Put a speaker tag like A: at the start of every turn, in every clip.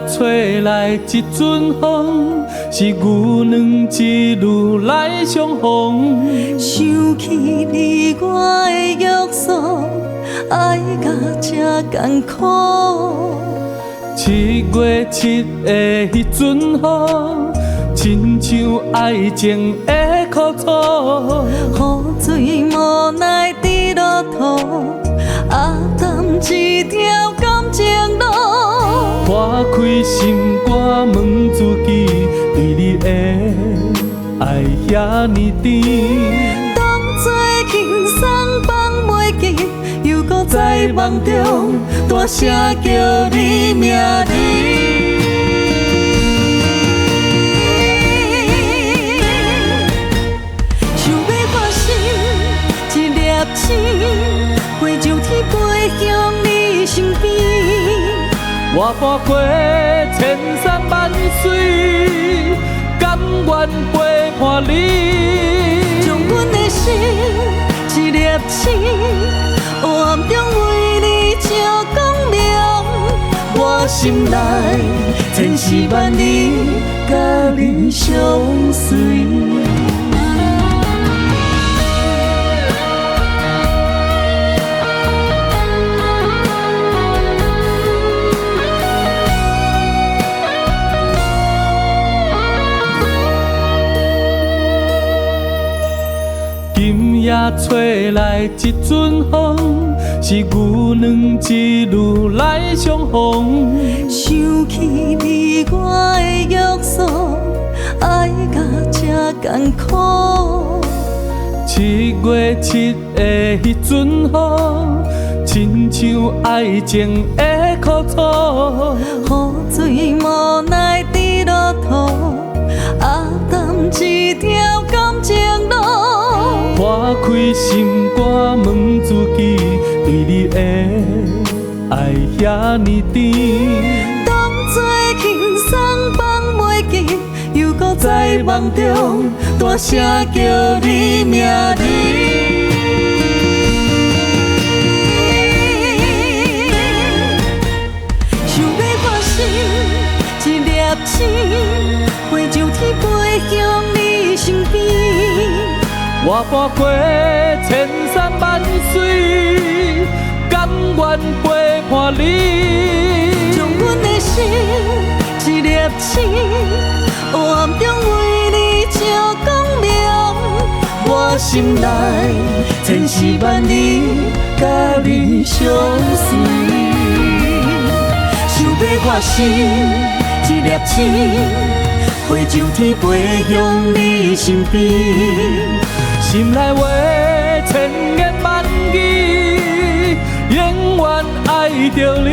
A: 吹来一阵风，是牛郎一路来相逢。
B: 想起你我的约束，爱甲这艰苦。
A: 7月7的迄阵雨，亲像爱情的苦楚。
B: 雨水无奈滴落土，阿淡一条感情路。
A: 打开心肝问自己，对你的爱遐尼甜。
B: 当作轻松放袂记，又搁在梦中大声叫你名字。想要发心一粒星，飞上天飞向你身边。
A: 我跋过千山万水，甘愿陪伴你。
B: 将阮的心一粒星，黑暗中为你照光亮。我心内千丝万缕，甲你相随。
A: 今夜吹来一阵风，是牛郎一路来相逢。
B: 想起你我的约束，爱甲这艰苦。
A: 7月7的迄阵雨，亲像爱情的苦楚。
B: 雨水无奈滴落土，阿淡一条感情路。
A: 打开心肝问自己，对你的爱遐尼甜。
B: 当作轻松放袂记，又搁在梦中大声叫你名字。想要发心一粒星，飞上天飞向你身边。
A: 我跋过千山万水，甘愿陪伴你。
B: 将阮的心一粒星，黑暗中为你照光亮。我心内千丝万缕，甲你相随。想要发心一粒星，飞上天飞向你身边。
A: 心内话千言万语，永远爱着你。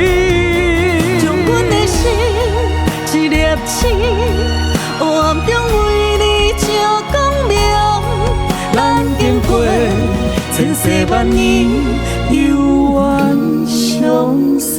B: 将阮的心一粒星，黑暗中为你照光亮。咱经过千世万年，永远相随。